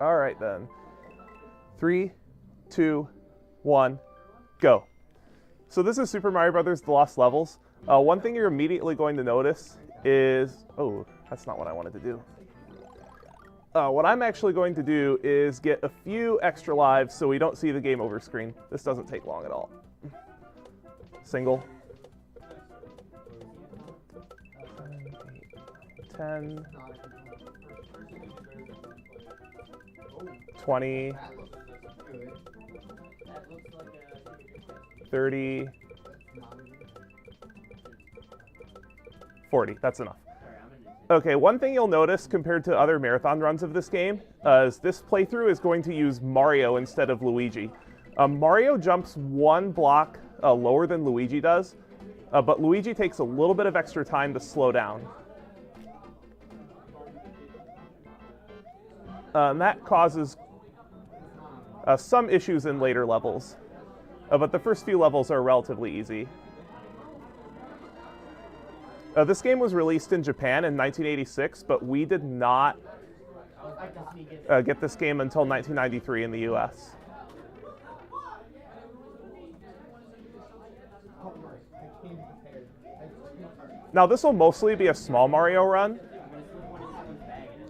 All right, then. 3, 2, 1, go. So this is Super Mario Brothers: The Lost Levels. One thing you're immediately going to notice is... Oh, that's not what I wanted to do. What I'm actually going to do is get a few extra lives so we don't see the game over screen. This doesn't take long at all. Single. 10. 20. 30. 40. That's enough. Okay, one thing you'll notice compared to other marathon runs of this game is this playthrough is going to use Mario instead of Luigi. Mario jumps one block lower than Luigi does, but Luigi takes a little bit of extra time to slow down. And that causes some issues in later levels, but the first few levels are relatively easy. This game was released in Japan in 1986, but we did not get this game until 1993 in the US. Now this will mostly be a small Mario run.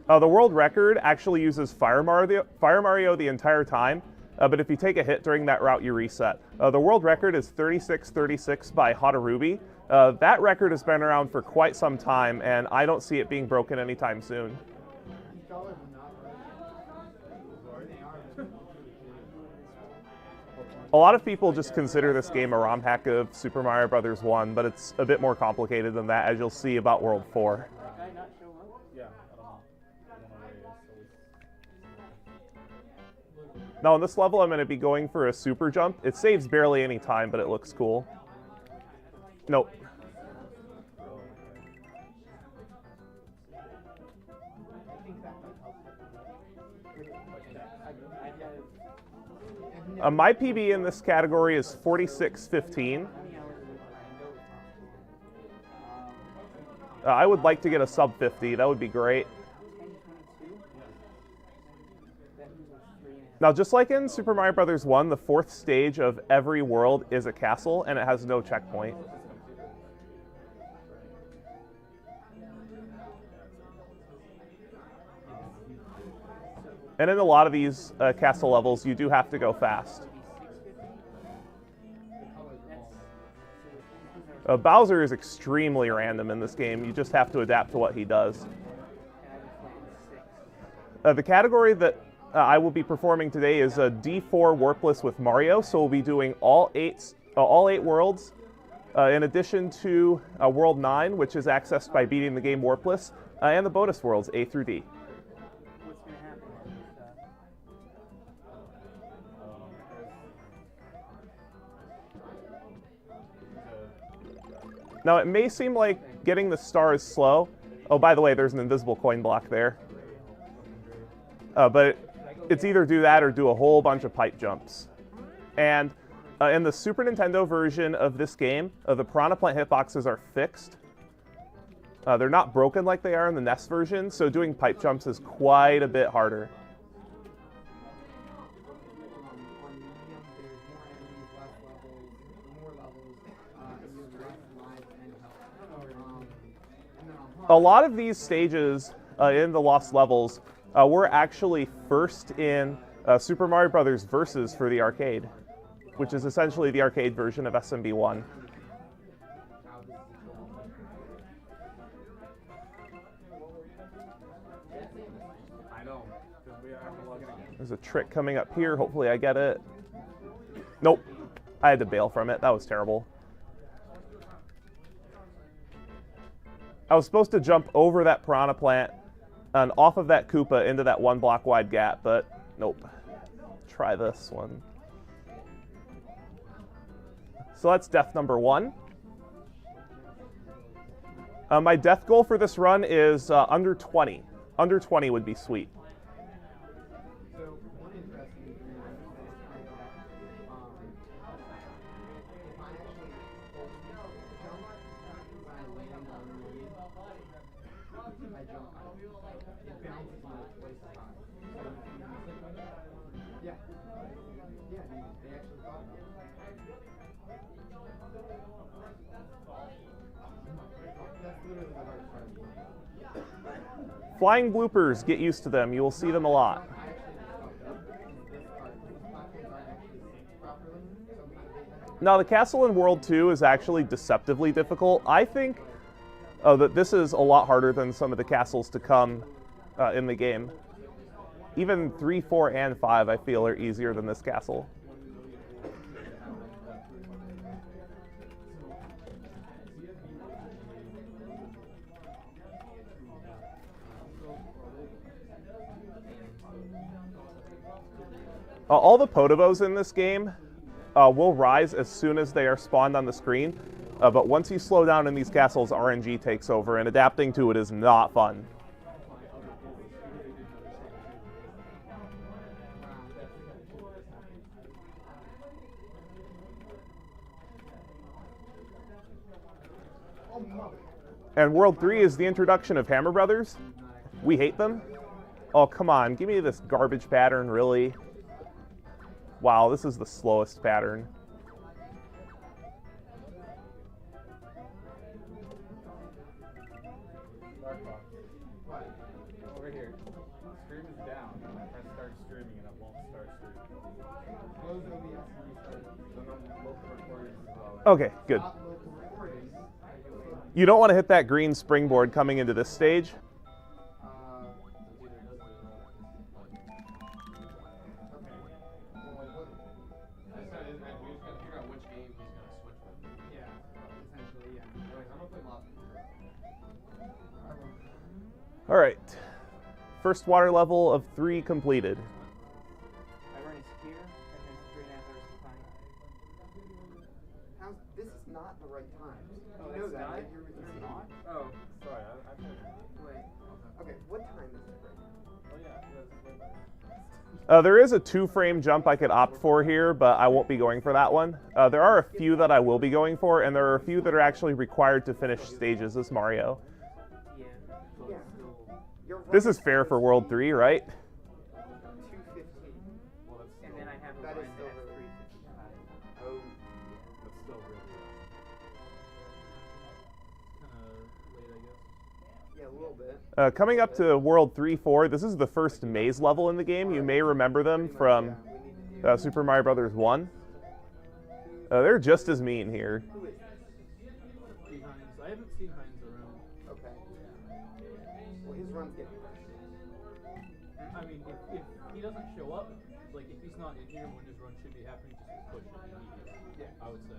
The world record actually uses Fire Mario the entire time, but if you take a hit during that route, you reset. The world record is 3636 by Hadarubi. That record has been around for quite some time, and I don't see it being broken anytime soon. A lot of people just consider this game a ROM hack of Super Mario Bros. 1, but it's a bit more complicated than that, as you'll see about World 4. Now, in this level, I'm going to be going for a super jump. It saves barely any time, but it looks cool. Nope. My PB in this category is 46:15. I would like to get a sub 50. That would be great. Now, just like in Super Mario Bros. 1, the fourth stage of every world is a castle, and it has no checkpoint. And in a lot of these castle levels, you do have to go fast. Bowser is extremely random in this game. You just have to adapt to what he does. The category that I will be performing today is a D-4 Warpless with Mario, so we'll be doing all eight worlds, in addition to World 9, which is accessed by beating the game Warpless, and the bonus worlds, A through D. Now, it may seem like getting the star is slow. Oh, by the way, there's an invisible coin block there. But it's either do that or do a whole bunch of pipe jumps. And in the Super Nintendo version of this game, the Piranha Plant hitboxes are fixed. They're not broken like they are in the NES version, so doing pipe jumps is quite a bit harder. A lot of these stages in the Lost Levels were actually first in Super Mario Bros. Versus for the arcade, which is essentially the arcade version of SMB1. There's a trick coming up here. Hopefully I get it. Nope. I had to bail from it. That was terrible. I was supposed to jump over that Piranha Plant and off of that Koopa into that one block wide gap, but nope. Try this one. So that's death number 1. My death goal for this run is under 20. Under 20 would be sweet. Flying bloopers, get used to them. You will see them a lot. Now, the castle in World 2 is actually deceptively difficult. I think that this is a lot harder than some of the castles to come in the game. Even 3, 4, and 5, I feel, are easier than this castle. All the Potobos in this game will rise as soon as they are spawned on the screen, but once you slow down in these castles, RNG takes over, and adapting to it is not fun. And World 3 is the introduction of Hammer Brothers. We hate them. Oh, come on, give me this garbage pattern, really? Wow, this is the slowest pattern. Over here. Stream is down. I press start streaming and it won't start streaming. Close OBS and restart. Then on local recordings as well. Okay, good. You don't want to hit that green springboard coming into this stage. All right, first water level of 3 completed. I run a spear, and then 3.5 hours of time. This is not the right time. Oh, You know it's that, not? right? It's not? Oh, sorry. Wait. Okay, what time is it right now? Oh, yeah. There is a 2-frame jump I could opt for here, but I won't be going for that one. There are a few that I will be going for, and there are a few that are actually required to finish stages as Mario. Yeah. This is fair for World 3, right? 2:15. And then I have a that run is still at really 3:55. Oh. That's still really kind of late, I guess. Yeah, a little bit. Coming up to World 3, 4, this is the first maze level in the game. You may remember them from Super Mario Bros. 1. They're just as mean here. Who is this? I haven't seen Hines around. Okay. Well, his run's getting rushed. I mean, if he doesn't show up, like if he's not in here when his run should be happening, just push it immediately. Yeah. I would say.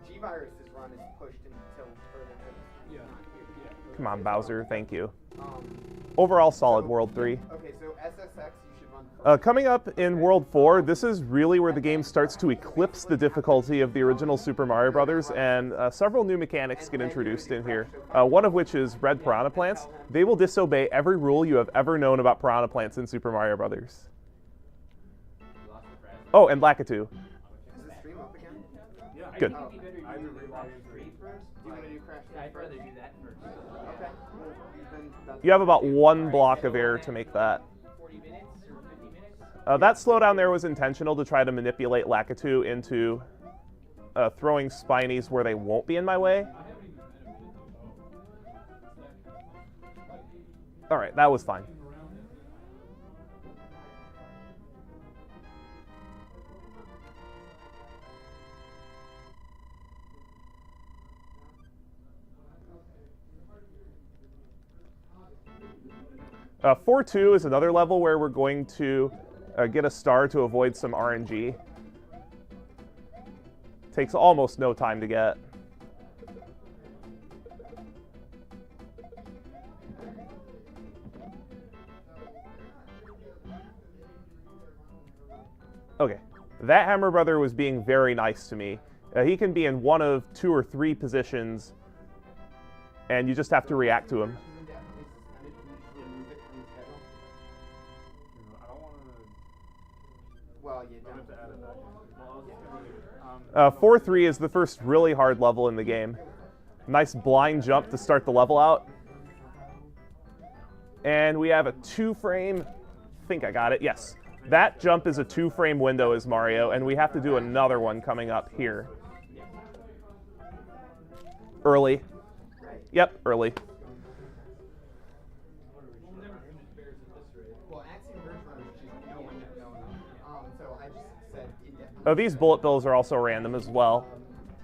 G-Virus's run is pushed until further notice. Yeah. Yeah. Come on, Bowser, thank you. Um, Overall, solid World 3. Okay, so SSX you should run first. Coming up in World 4, this is really where the game starts to eclipse the difficulty of the original Super Mario Bros., and several new mechanics get introduced in here, one of which is red piranha plants. They will disobey every rule you have ever known about piranha plants in Super Mario Bros. Oh, and Lakitu. Is the stream up again? Yeah. Good. Oh. I had to relog in Stream first? Do you want to do Crash Team I'd rather first? do that first. Okay. Well, then that's You have about 1 block of air to make that. 40 minutes or 50 minutes? That slowdown there was intentional to try to manipulate Lakitu into throwing Spinies where they won't be in my way. All right, that was fine. Uh, 4-2 is another level where we're going to get a star to avoid some RNG. Takes almost no time to get. Okay, that Hammer Brother was being very nice to me. He can be in one of 2 or 3 positions, and you just have to react to him. Well, you don't. 4-3 is the first really hard level in the game. Nice blind jump to start the level out. And we have a 2-frame, I think I got it, yes. That jump is a 2-frame window as Mario, and we have to do another one coming up here. Early. Yep, early. Well, Axiom Verge Runner is just no one knows. So I just said indefinitely. Oh, these bullet bills are also random as well.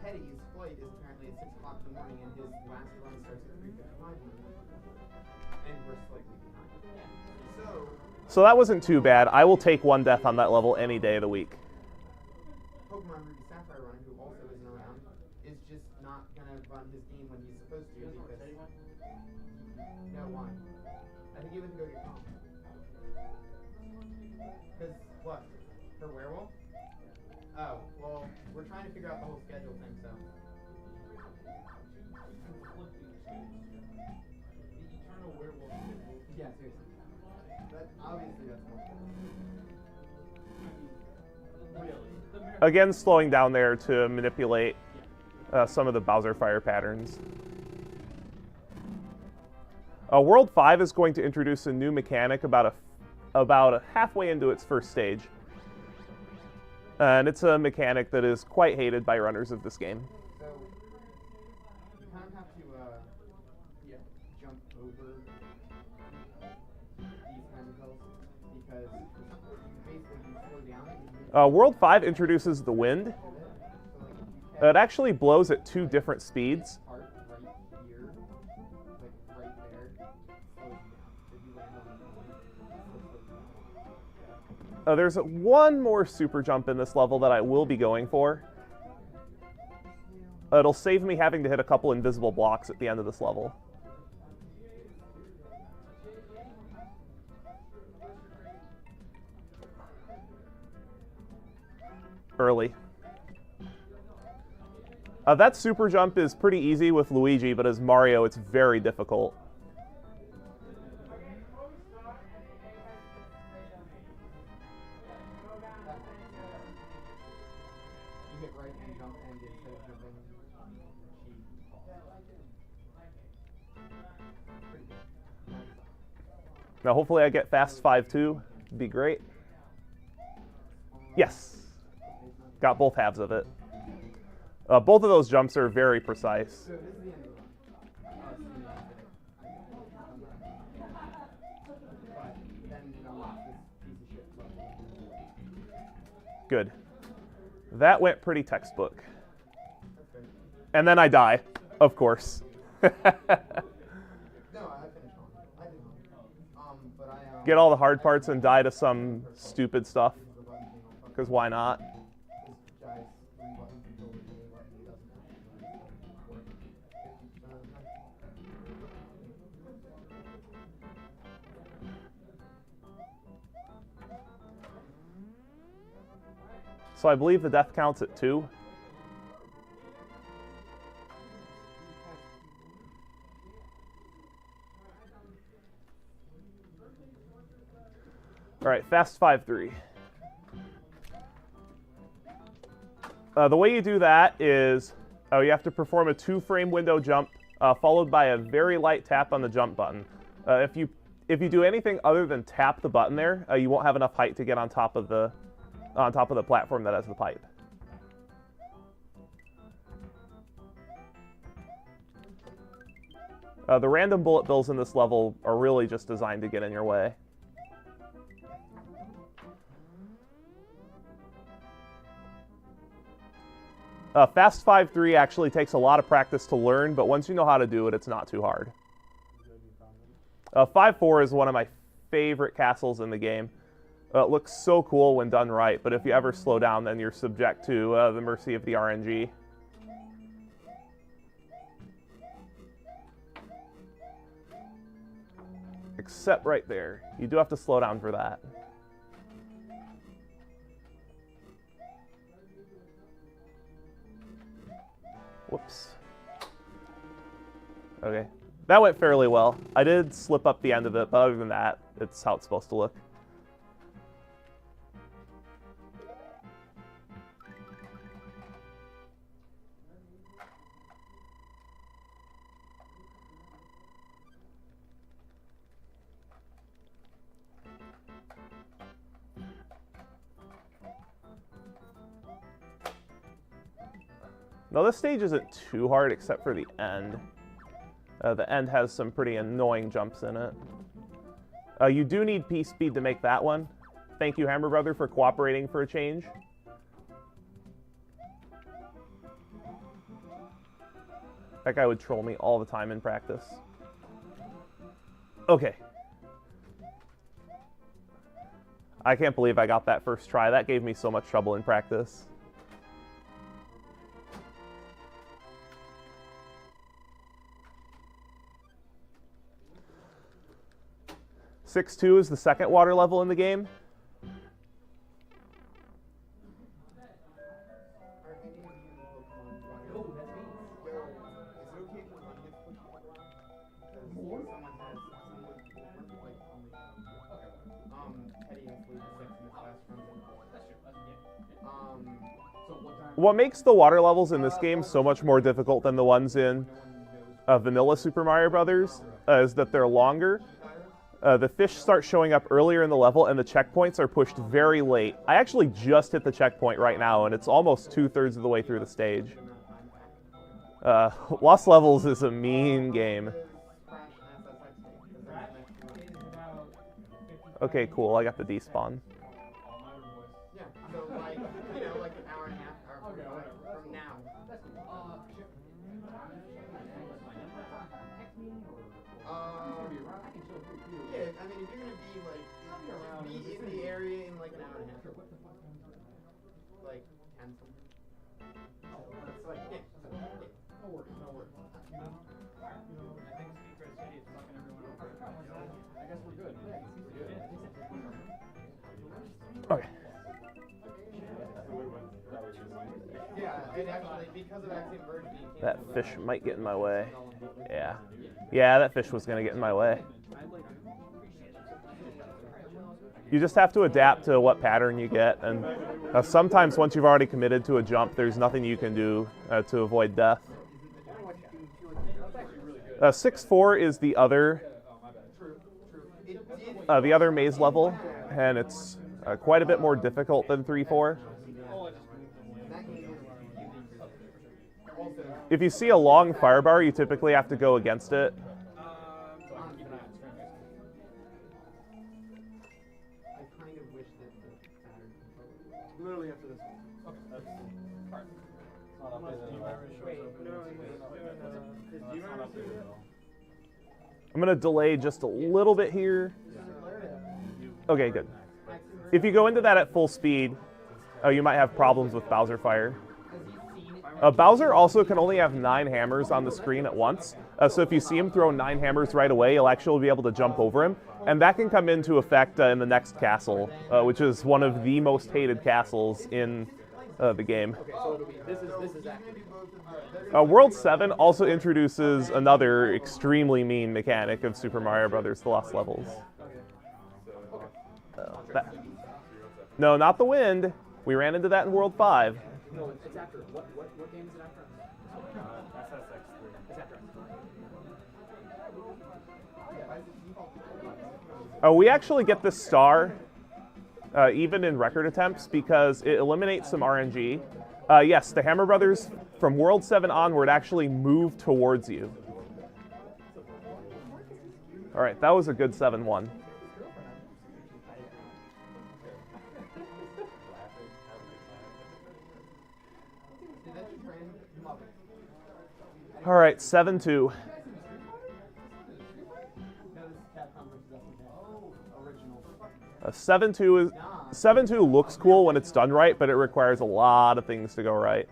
Teddy's flight is apparently at 6 o'clock in the morning, and his last run starts at 3:55 in the morning. And we're slightly behind. So that wasn't too bad. I will take 1 death on that level any day of the week. Pokemon Ruby Sapphire Runner, who also isn't around, is just not going to run his game when he's supposed to because... No, why? I think he wouldn't go get calm. Because, what? For Werewolf? Oh, well, we're trying to figure out the whole schedule thing, so... Yeah, seriously. But obviously that's more fun. Again, slowing down there to manipulate some of the Bowser fire patterns. World 5 is going to introduce a new mechanic about halfway into its first stage. And it's a mechanic that is quite hated by runners of this game. So, you kind of have to jump over these kind of hills because basically you slow down. World 5 introduces the wind. It actually blows at 2 different speeds. Part right here, like right there, slows you down. If you land on the ground, it slows you down. There's one more super jump in this level that I will be going for. It'll save me having to hit a couple invisible blocks at the end of this level. Early. That super jump is pretty easy with Luigi, but as Mario, it's very difficult. You hit right and jump, and instead of jumping, she falls. Now, hopefully I get fast 5 too. It'd be great. Yes. Got both halves of it. Both of those jumps are very precise. So this is the end of the run. But then it unlocks this piece of shit level. Good. That went pretty textbook. That's good. And then I die, of course. No, I finished on. I did on. But I Get all the hard parts and die to some stupid stuff. Because why not? So I believe the death counts at 2. All right, fast 5-3. The way you do that is you have to perform a 2-frame window jump followed by a very light tap on the jump button. If you do anything other than tap the button there, you won't have enough height to get on top of the platform that has the pipe. The random bullet bills in this level are really just designed to get in your way. Fast 5-3 actually takes a lot of practice to learn, but once you know how to do it, it's not too hard. 5-4 is one of my favorite castles in the game. It looks so cool when done right, but if you ever slow down, then you're subject to the mercy of the RNG. Except right there. You do have to slow down for that. Whoops. Okay. That went fairly well. I did slip up the end of it, but other than that, it's how it's supposed to look. No, this stage isn't too hard except for the end. The end has some pretty annoying jumps in it. You do need P-Speed to make that one. Thank you, Hammer Brother, for cooperating for a change. That guy would troll me all the time in practice. Okay. I can't believe I got that first try. That gave me so much trouble in practice. (6-2) is the second water level in the game. What makes the water levels in this game so much more difficult than the ones in vanilla Super Mario Brothers is that they're longer. The fish start showing up earlier in the level, and the checkpoints are pushed very late. I actually just hit the checkpoint right now, and it's almost 2/3 of the way through the stage. Lost Levels is a mean game. Okay, cool. I got the despawn. Yeah, so like, you know, like an hour and a half or from now. Yeah, I mean, if you're gonna be like, be in the area in like an hour and a half. Like 10 something. It's like, yeah. No worries, no worries. I think Speaker City is fucking everyone over. I guess we're good. Okay. Yeah, it actually, because of Axiom Verge being That fish might get in my way. Yeah. Yeah, that fish was going to get in my way. You just have to adapt to what pattern you get, and sometimes once you've already committed to a jump, there's nothing you can do to avoid death. 6-4 is the other maze level, and it's quite a bit more difficult than 3-4. If you see a long firebar, you typically have to go against it. Literally after this one. I'm going to delay just a little bit here. Okay, good. If you go into that at full speed, you might have problems with Bowser Fire. Bowser also can only have 9 hammers on the screen at once, so if you see him throw 9 hammers right away, you'll actually be able to jump over him, and that can come into effect in the next castle, which is one of the most hated castles in the game. Okay, so it'll be, this is active. World 7 also introduces another extremely mean mechanic of Super Mario Brothers: The Lost Levels. No, not the wind. We ran into that in World 5. No, it's after. What game is it after? It's after. We actually get this star even in record attempts because it eliminates some RNG. Yes, the Hammer Brothers from World 7 onward actually move towards you. All right, that was a good 7-1. All right, 7-2. 7-2 looks cool when it's done right, but it requires a lot of things to go right.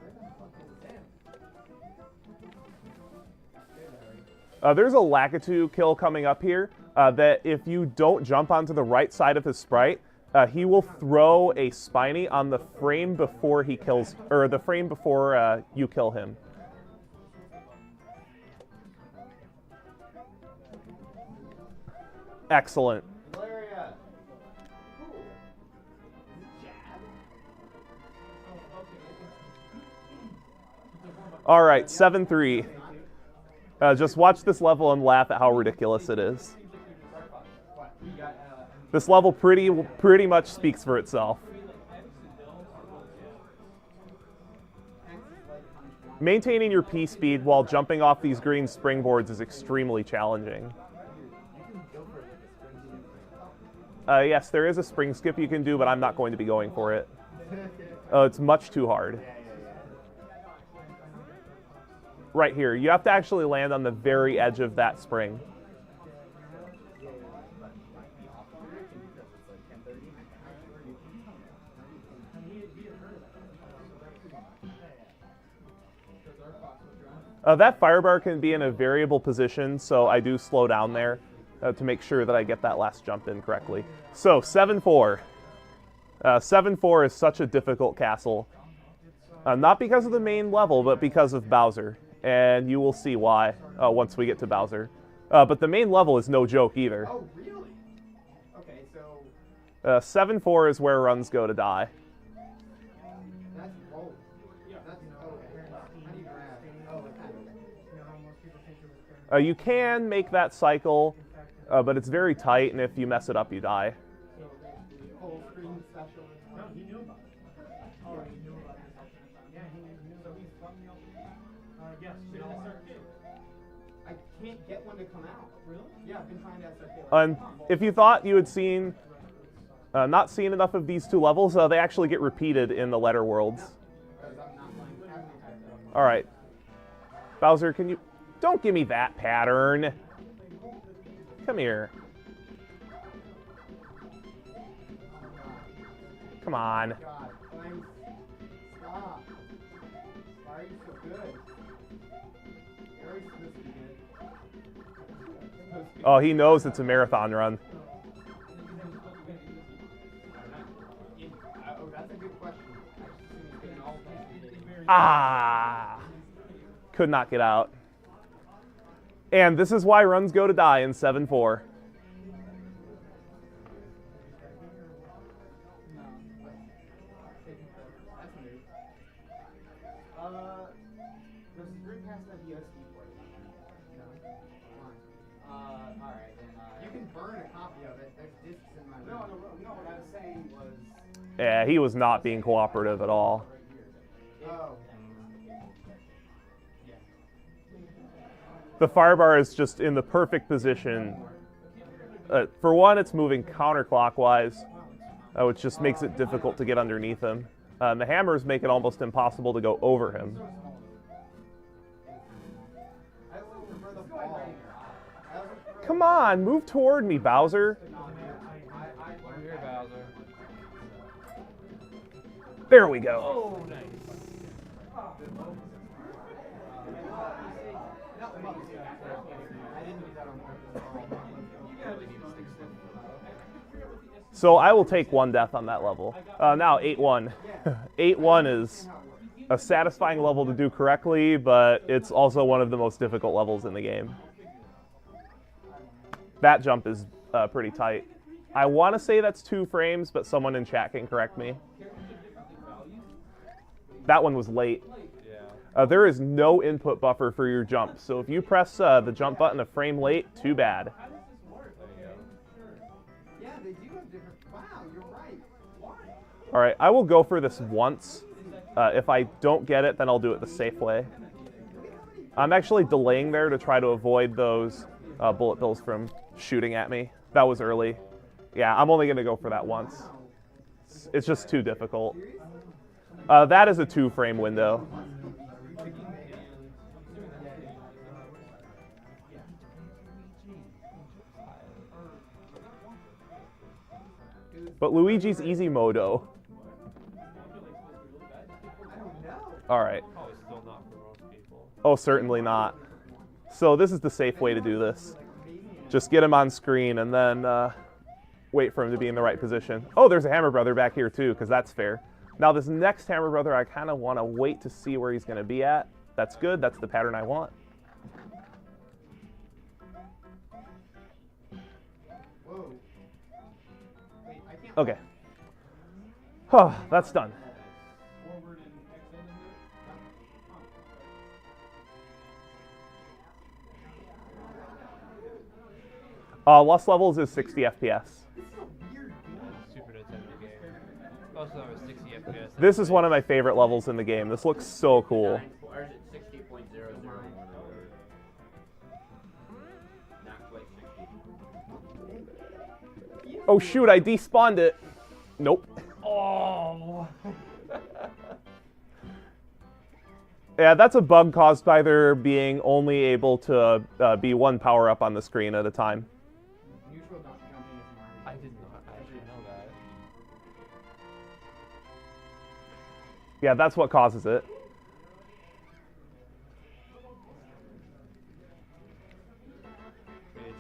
There's a Lakitu kill coming up here that if you don't jump onto the right side of his sprite, he will throw a Spiny on the frame before he kills, or the frame before you kill him. Excellent. All right, 7-3. Just watch this level and laugh at how ridiculous it is. This level pretty much speaks for itself. Maintaining your P speed while jumping off these green springboards is extremely challenging. Yes, there is a spring skip you can do, but I'm not going to be going for it. It's much too hard. Right here, you have to actually land on the very edge of that spring. That fire bar can be in a variable position, so I do slow down there to make sure that I get that last jump in correctly. So 7-4. 7-4 is such a difficult castle. Not because of the main level, but because of Bowser. And you will see why once we get to Bowser. But the main level is no joke either. Oh, really? Okay, so... 7-4 is where runs go to die. That's... Oh. That's... Okay. How do you grab? Oh, okay. You can make that cycle, but it's very tight, and if you mess it up, you die. Full screen special. No, he knew about it. Oh, he knew about it. Yeah, he knew. So he's from the yes, we all SRK. I can't get one to come out. Really? Yeah, I've been trying to SRK. And if you thought you had seen, not seen enough of these two levels, they actually get repeated in the letter worlds. All right. Bowser, can you... Don't give me that pattern. Come here. Come on. God, thanks. Stop. Why are you so good? Very sophisticated. Oh, he knows it's a marathon run. Oh, that's a good question. Ah! Could not get out. And this is why runs go to die in 7-4. There's 3 past that USB port. No? Alright, then, you can burn a copy of it. There's discs in my room. No, what I was saying was... Yeah, he was not being cooperative at all. Oh. The fire bar is just in the perfect position. For one, it's moving counterclockwise, which just makes it difficult to get underneath him. The hammers make it almost impossible to go over him. Come on, move toward me, Bowser. There we go. Oh, nice. So I will take 1 death on that level. Now 8-1. 8-1 is a satisfying level to do correctly, but it's also one of the most difficult levels in the game. That jump is pretty tight. I want to say that's 2 frames, but someone in chat can correct me. That one was late. There is no input buffer for your jump, so if you press the jump button a frame late, too bad. Yeah, they do have different... Wow, you're right. Why? All right, I will go for this once. If I don't get it, then I'll do it the safe way. I'm actually delaying there to try to avoid those bullet bills from shooting at me. That was early. Yeah, I'm only going to go for that once. It's just too difficult. That is a 2-frame window. But Luigi's easy modo. All right. Oh, certainly not. So this is the safe way to do this. Just get him on screen and then wait for him to be in the right position. Oh, there's a Hammer Brother back here too, because that's fair. Now this next Hammer Brother, I kind of want to wait to see where he's going to be at. That's good. That's the pattern I want. Whoa. Wait, I can't... Okay. Oh, that's done. Lost Levels is 60 FPS. Super Nintendo game. Also, 60 FPS. This is one of my favorite levels in the game. This looks so cool. Or is it Oh shoot, I despawned it. Nope. Oh. Yeah, that's a bug caused by there being only able to be one power up on the screen at a time. Neutral not jumping is Mario. I did not actually know that. Yeah, that's what causes it.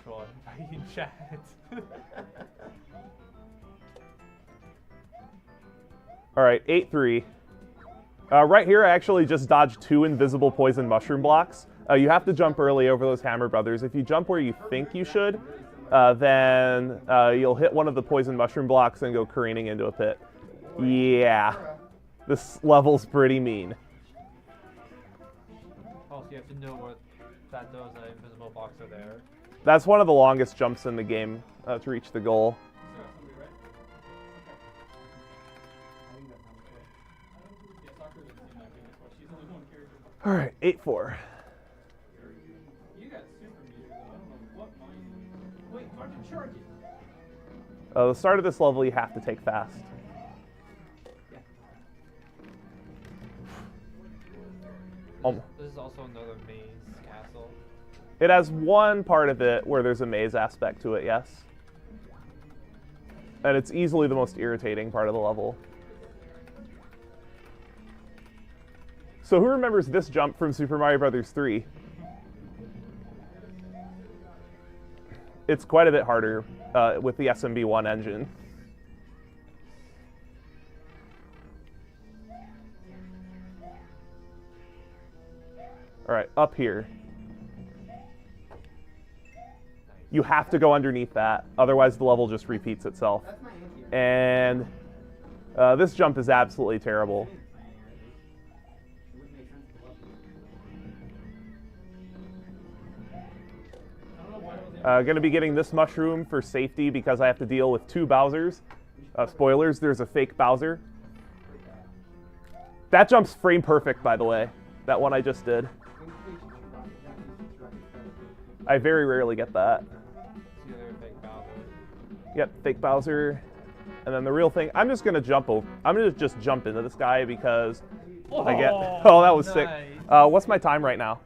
Troll, are you in chat? All right, 8-3. Right here, I actually just dodged 2 invisible poison mushroom blocks. You have to jump early over those Hammer Brothers. If you jump where you think you should, then you'll hit one of the poison mushroom blocks and go careening into a pit. Yeah, this level's pretty mean. Also, you have to know what that those invisible blocks are there. That's one of the longest jumps in the game to reach the goal. All right, 8-4. You got super meter though. I don't know what mine. Wait, fucking charge it. The start of this level you have to take fast. This is also another maze castle. It has one part of it where there's a maze aspect to it, yes. And it's easily the most irritating part of the level. So who remembers this jump from Super Mario Bros. 3? It's quite a bit harder with the SMB1 engine. All right, up here. You have to go underneath that, otherwise the level just repeats itself. That's my anti. And this jump is absolutely terrible. It wouldn't make sense to love Going to be getting this mushroom for safety because I have to deal with 2 Bowsers. Spoilers, there's a fake Bowser. That jump's frame perfect, by the way. That one I just did. I very rarely get that. It's either fake Bowser. Yep, fake Bowser. And then the real thing, I'm just going to jump over. I'm going to just jump into this guy because I get... Oh, that was sick. nice. What's my time right now?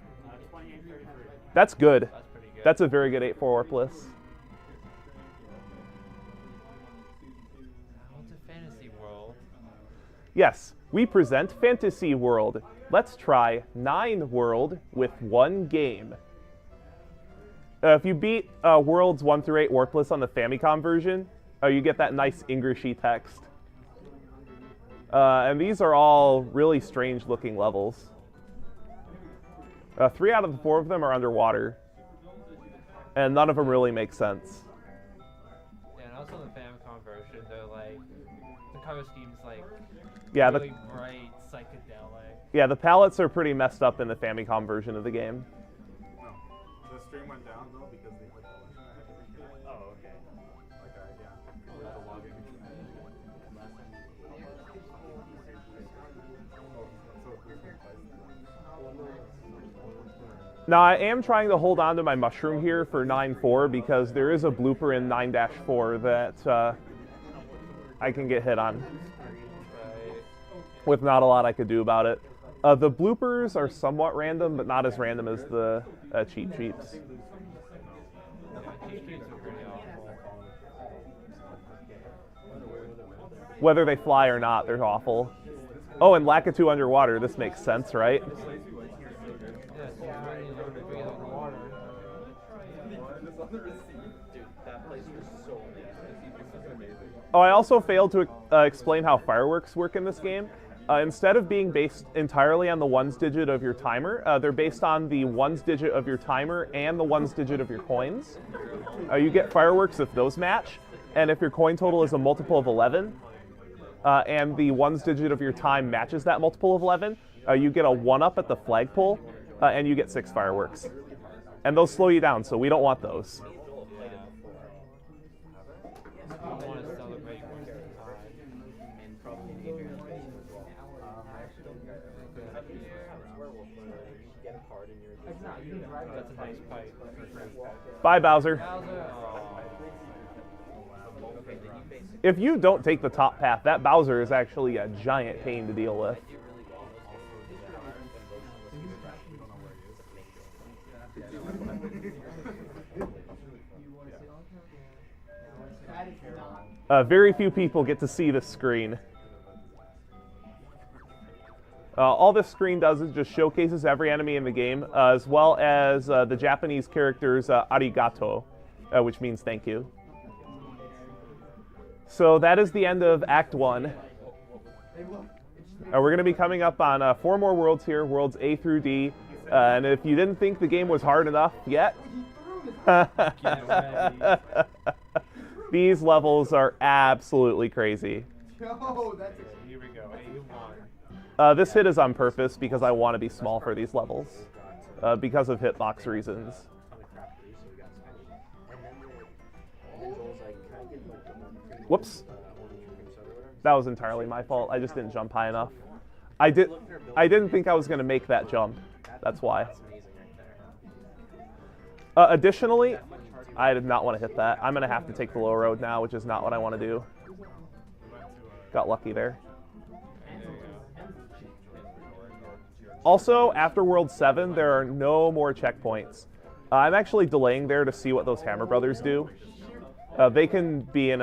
That's good. That's pretty good. That's a very good 8-4 Warpless. What's a fantasy world? Yes, we present Fantasy World. Let's try 9 World with 1 game. If you beat Worlds 1 through 8 Warpless on the Famicom version, you get that nice Englishy text. And these are all really strange looking levels. 3 out of the 4 of them are underwater. And none of them really make sense. Yeah, and also the Famicom version, they're like, the color scheme's like Yeah, really bright, psychedelic. Yeah, the palettes are pretty messed up in the Famicom version of the game. No. The stream went down though because they clicked the link. Oh, okay. Like, yeah. The login. Now, I am trying to hold on to my mushroom here for 9-4 because there is a blooper in 9-4 that I can get hit on with not a lot I could do about it. The bloopers are somewhat random, but not as random as the Cheap Cheeps. Yeah, cheap cheats are pretty awful. Whether they fly or not, they're awful. Oh, and Lakitu underwater, this makes sense, right? Yes, you really learn to breathe underwater. Oh, I also failed to explain how fireworks work in this game. Instead of being based entirely on the ones digit of your timer, they're based on the ones digit of your timer and the ones digit of your coins. You get fireworks if those match, and if your coin total is a multiple of 11, and the ones digit of your time matches that multiple of 11, you get a 1-up at the flagpole, and you get 6 fireworks. And those slow you down, so we don't want those. I want to celebrate most of the time. That's a nice pipe. Bye, Bowser. Bowser, If you don't take the top path, that Bowser is actually a giant pain to deal with. Very few people get to see this screen. All this screen does is just showcases every enemy in the game, as well as the Japanese characters arigato, which means thank you. So that is the end of Act 1. We're going to be coming up on 4 more worlds here, worlds A through D. And if you didn't think the game was hard enough yet, these levels are absolutely crazy. Yo, that's Here we go, A1. This hit is on purpose because I want to be small for these levels, because of hitbox reasons. Whoops. That was entirely my fault. I just didn't jump high enough. I didn't think I was going to make that jump. That's why. Additionally, I did not want to hit that. I'm going to have to take the low road now, which is not what I want to do. Got lucky there. Also, after World 7, there are no more checkpoints. I'm actually delaying there to see what those Hammer Brothers do. They can be in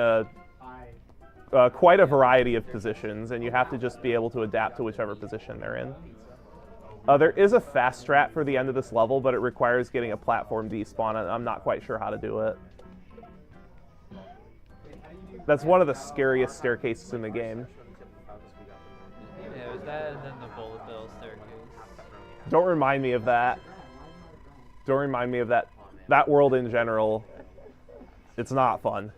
quite a variety of positions, and you have to just be able to adapt to whichever position they're in. There is a fast strat for the end of this level, but it requires getting a platform despawn, and I'm not quite sure how to do it. That's one of the scariest staircases in the game. Yeah, it was that and then the bullet bill staircase. Don't remind me of that. Don't remind me of that. That world in general, it's not fun.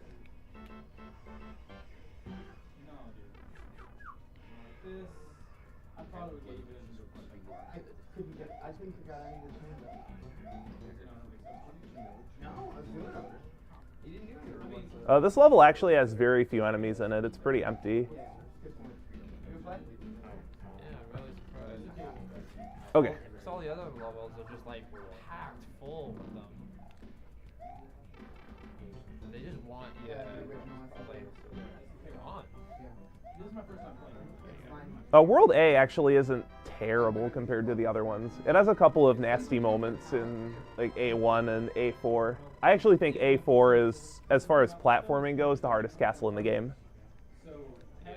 I think you got any of this No, I was doing it. You didn't do it. This level actually has very few enemies in it. It's pretty empty. Yeah, I'm really surprised. Okay. Because all the other levels are just like packed full with them. They just want you to like go on. This is my first time playing. World A actually isn't terrible compared to the other ones. It has a couple of nasty moments in like A1 and A4. I actually think A4 is, as far as platforming goes, the hardest castle in the game. So, Yeah.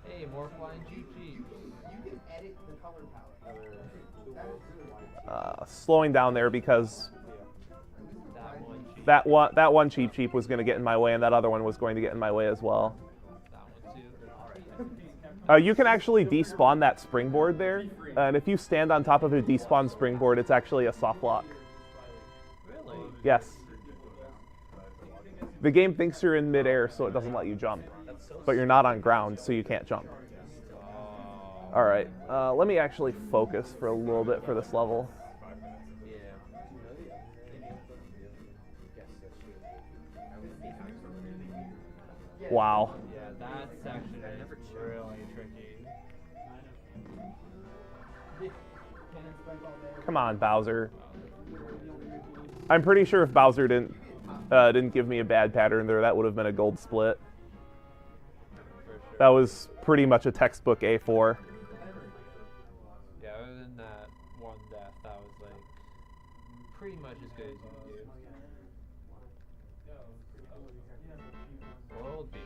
Hey, more flying Jeep Jeeps. You can edit the color palette. Slowing down there because That one Jeep. that one Cheep was going to get in my way, and that other one was going to get in my way as well. That one too. You can actually despawn that springboard there, and if you stand on top of a despawned springboard, it's actually a soft lock. Really? Yes. The game thinks you're in midair, so it doesn't let you jump. But you're not on ground, so you can't jump. All right, let me actually focus for a little bit for this level. Wow. Yeah, that section is really tricky. Come on, Bowser. I'm pretty sure if Bowser didn't give me a bad pattern there, that would have been a gold split. That was pretty much a textbook A4. Yeah, other than that one death, that was like pretty much as good as you can do. World B.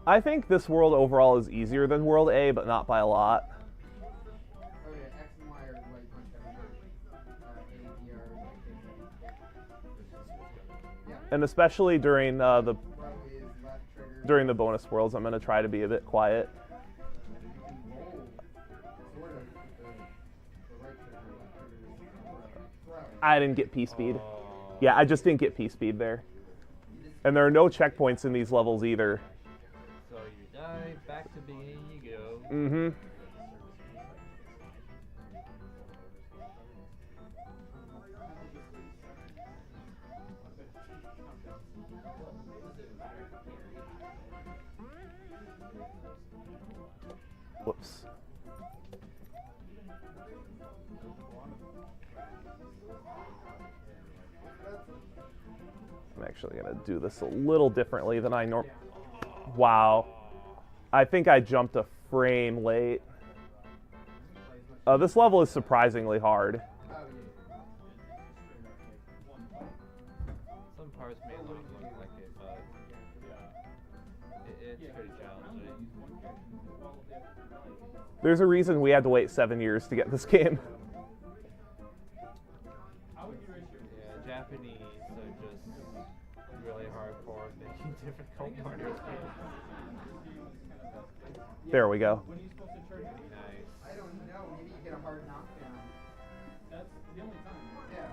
I think this world overall is easier than World A, but not by a lot. Oh yeah, X and Y are like punch every A, B are like And especially during row is left trigger. during the bonus worlds, I'm going to try to be a bit quiet. You can roll sort of the right trigger, left trigger is throw. I didn't get P speed. Oh. Yeah, I just didn't get P speed there. And there are no checkpoints in these levels either. So you die, back to beginning you go. Mm-hmm. Whoops. I'm actually going to do this a little differently than I normally... Wow. I think I jumped a frame late. This level is surprisingly hard. Some parts may not look like it, but it's pretty challenging. There's a reason we had to wait 7 years to get this game. Yeah, Japanese are just really hardcore at making difficult murders. There we go. Nice. I don't know. Maybe you get a hard knockdown. That's the only time. Yeah.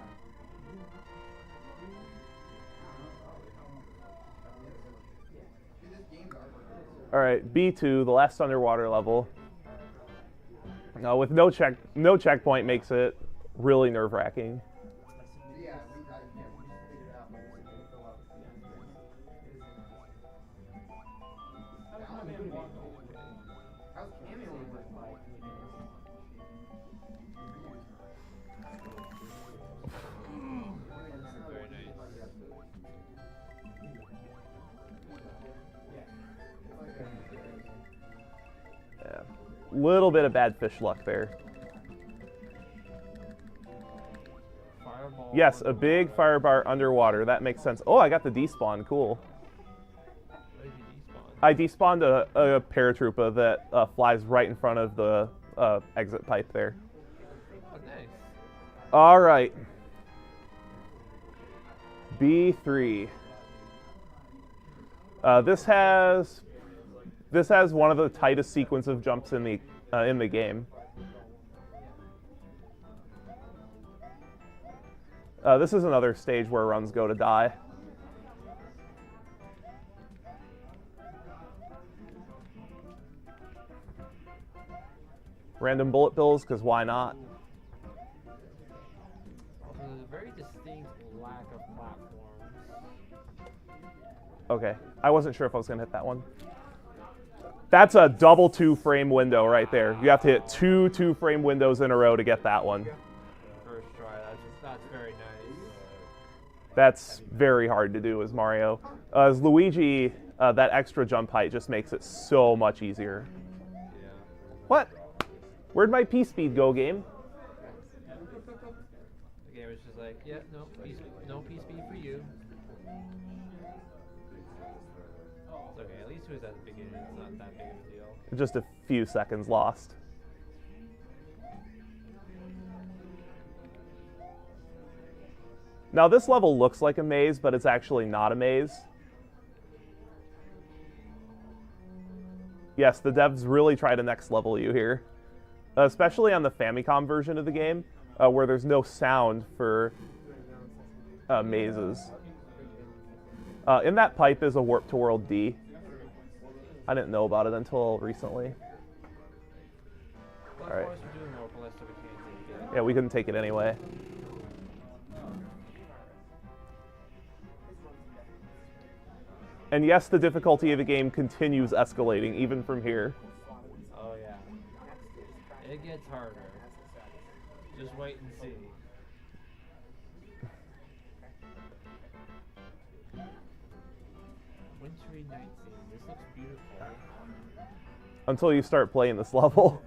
Dude, this game's awkward. All right, B2, the last underwater level. With no checkpoint makes it really nerve-wracking. Yeah, we just figured it out. How's cameo work like? Very nice. Yeah, little bit of bad fish luck there. Fireball. Yes, a big fire bar underwater. That makes sense. Oh, I got the despawn. Cool. Where did you despawn? I despawned a paratroopa that flies right in front of the exit pipe there. Oh, nice. All right. B3. This has one of the tightest sequence of jumps in the game. This is another stage where runs go to die. Random bullet bills, because why not? Also, there's a very distinct lack of platforms. Okay, I wasn't sure if I was going to hit that one. That's a double 2-frame window right there. You have to hit two 2-frame windows in a row to get that one. First try, that's very nice. That's very hard to do as Mario. As Luigi, that extra jump height just makes it so much easier. Yeah. What? Where'd my P-speed go, game? The game was just like, yeah, no peace speed for you. It's okay, at least it was at the beginning, it's not that big of a deal. Just a few seconds lost. Now this level looks like a maze, but it's actually not a maze. Yes, the devs really try to next level you here. Especially on the Famicom version of the game, where there's no sound for mazes. In that pipe is a Warp to World D. I didn't know about it until recently. Well, All right. of course we're doing Warpless, so we can't take it. Yeah, we couldn't take it anyway. And yes, the difficulty of the game continues escalating, even from here. Oh yeah. It gets harder. Just wait and see. Wintry night scene. This looks beautiful. Until you start playing this level.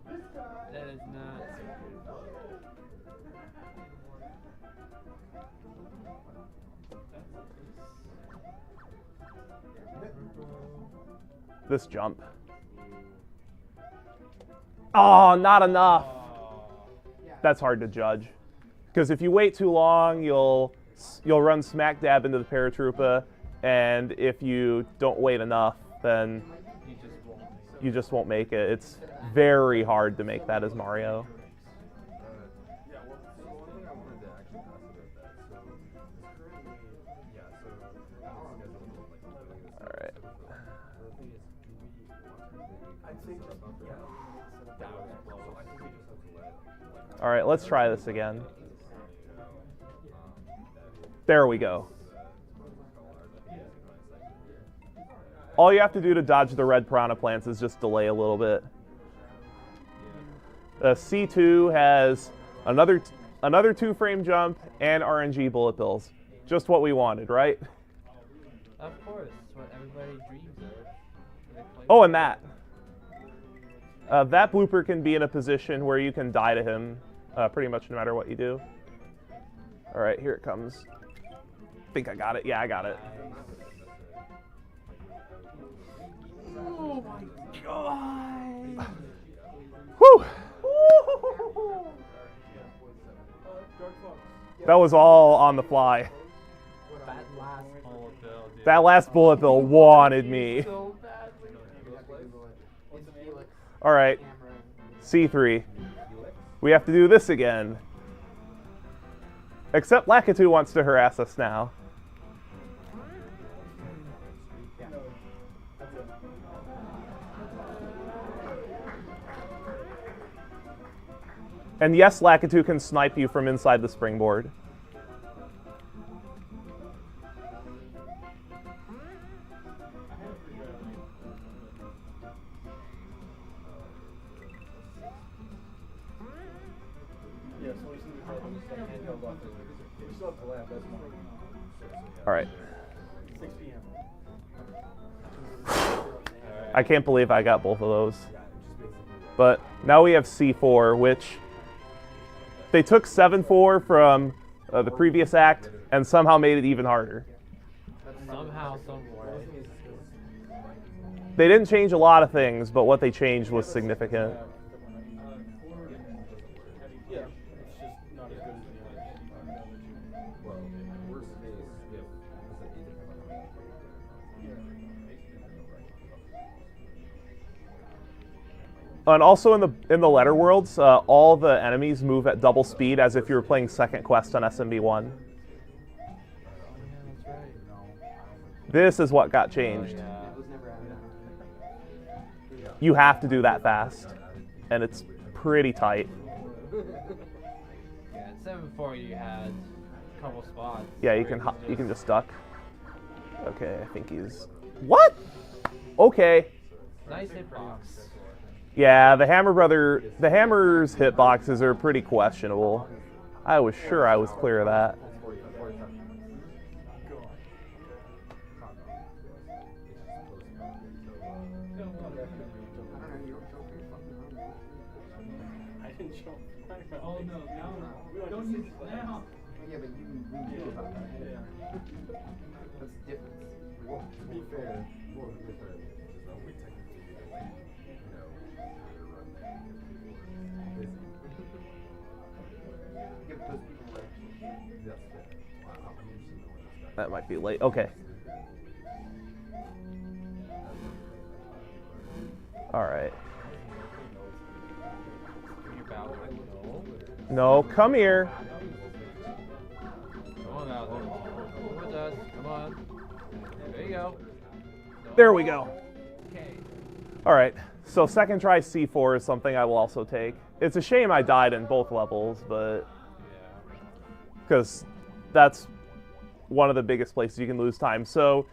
That is not so beautiful. This jump. Oh, not enough. That's hard to judge. Because if you wait too long, you'll run smack dab into the paratroopa, and if you don't wait enough, then you just won't make it. It's very hard to make that as Mario. Yeah, well, so one thing I wanted to actually ask about that. So, All right. All right, let's try this again. There we go. All you have to do to dodge the red piranha plants is just delay a little bit. C2 has another another 2-frame jump, and RNG bullet bills. Just what we wanted, right? Of course, it's what everybody dreams of. Oh, and that. That blooper can be in a position where you can die to him pretty much no matter what you do. All right, here it comes. I think I got it. Yeah, I got it. Oh my god! Whew! That was all on the fly. That last bullet bill, dude. That last bullet bill wanted me. So badly. All right, C3. We have to do this again. Except Lakitu wants to harass us now. And yes, Lakitu can snipe you from inside the springboard. All right. 6 p.m. I can't believe I got both of those. But now we have C4, which they took 7-4 from the previous act and somehow made it even harder. Somehow, some way. They didn't change a lot of things, but what they changed was significant. And also in the letter worlds, all the enemies move at double speed as if you were playing second quest on SMB1. This is what got changed. You have to do that fast, and it's pretty tight. Yeah, in 7-4 you had a couple spots. Yeah, you can just duck. Okay, I think he's... What? Okay. Nice hitbox. Yeah, the Hammer's hitboxes are pretty questionable. I was sure I was clear of that. Oh no, now don't use it now. Yeah, but you knew about that. Yeah. That's different. Well, to be fair, well, to be fair, we technically like, That might be late. Okay. All right. No, come here. Come on out there. Come with us. Come on. There you go. There we go. Okay. All right. So second try C4 is something I will also take. It's a shame I died in both levels, but because that's one of the biggest places you can lose time. So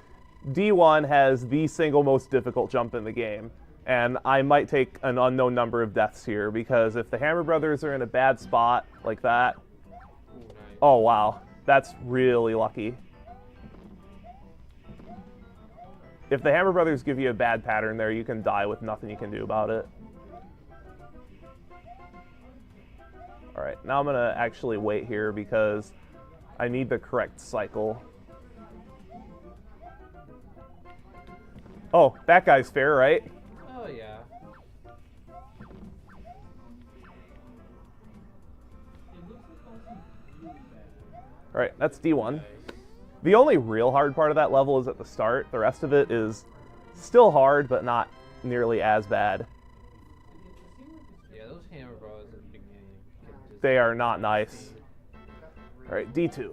D1 has the single most difficult jump in the game. And I might take an unknown number of deaths here because if the Hammer Brothers are in a bad spot like that, oh wow, that's really lucky. If the Hammer Brothers give you a bad pattern there, you can die with nothing you can do about it. All right, now I'm gonna actually wait here because I need the correct cycle. Oh, that guy's fair, right? Oh yeah. All right, that's D1. The only real hard part of that level is at the start. The rest of it is still hard, but not nearly as bad. Yeah, those Hammer Bros at the beginning can just... They are not nice. All right, D2.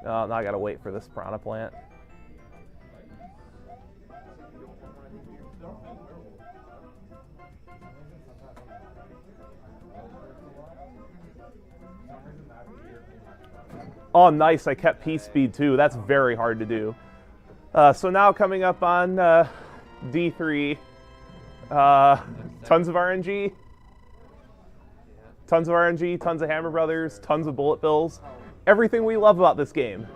Now I gotta wait for this piranha plant. Oh, nice, I kept P speed too. That's very hard to do. So now coming up on D3, Tons of RNG. Tons of RNG, tons of Hammer Brothers, tons of bullet bills. Everything we love about this game.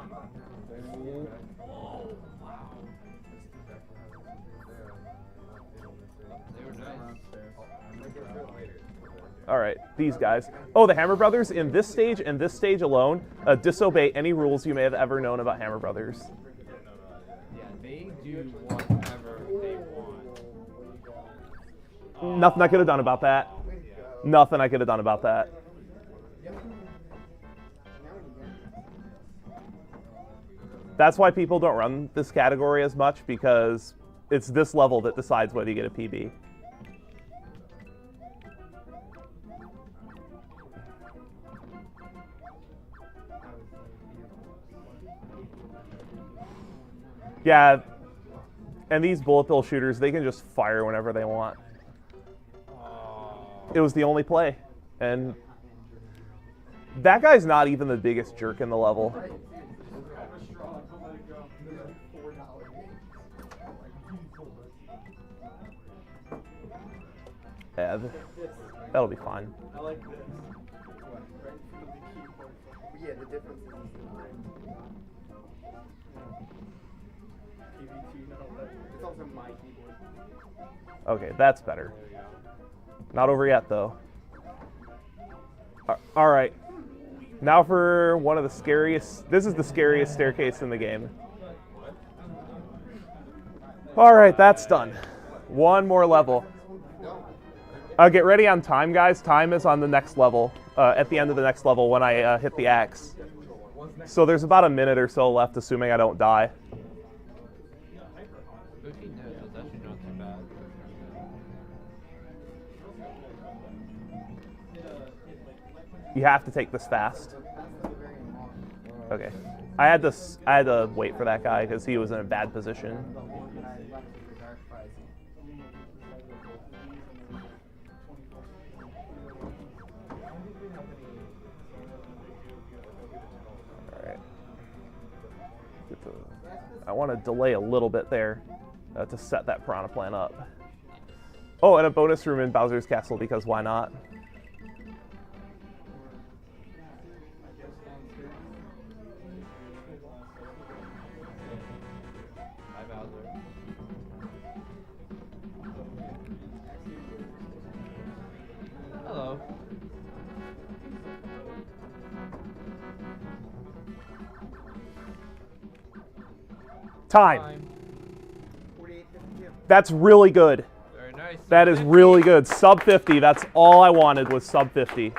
All right, these guys. Oh, the Hammer Brothers in this stage and this stage alone disobey any rules you may have ever known about Hammer Brothers. Yeah, they do whatever they want. Nothing I could have done about that. Nothing I could have done about that. That's why people don't run this category as much, because it's this level that decides whether you get a PB. Yeah, and these bullet bill shooters, they can just fire whenever they want. It was the only play, and that guy's not even the biggest jerk in the level. Yeah, that'll be fine. I like this. Yeah, the difference is it's also my keyboard. Okay, that's better. Not over yet, though. All right. Now for one of the scariest. This is the scariest staircase in the game. All right, that's done. One more level. Get ready on time, guys. Time is on the next level. At the end of the next level when I hit the axe. So there's about a minute or so left, assuming I don't die. 15 minutes is actually not too bad. You have to take this fast. Okay. I had to wait for that guy because he was in a bad position. I want to delay a little bit there to set that Piranha Plant up. Oh, and a bonus room in Bowser's Castle, because why not? Hi, Bowser. Hello. Time. That's really good. Very nice. That is really good. Sub 50. That's all I wanted was sub 50.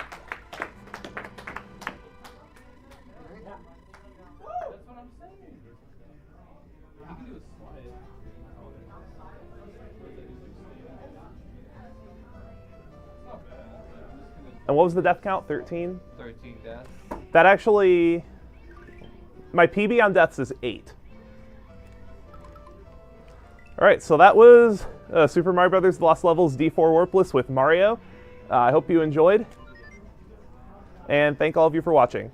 And what was the death count? 13? 13 deaths. That actually... My PB on deaths is 8. All right, so that was Super Mario Brothers The Lost Levels D-4 Warpless with Mario. I hope you enjoyed, and thank all of you for watching.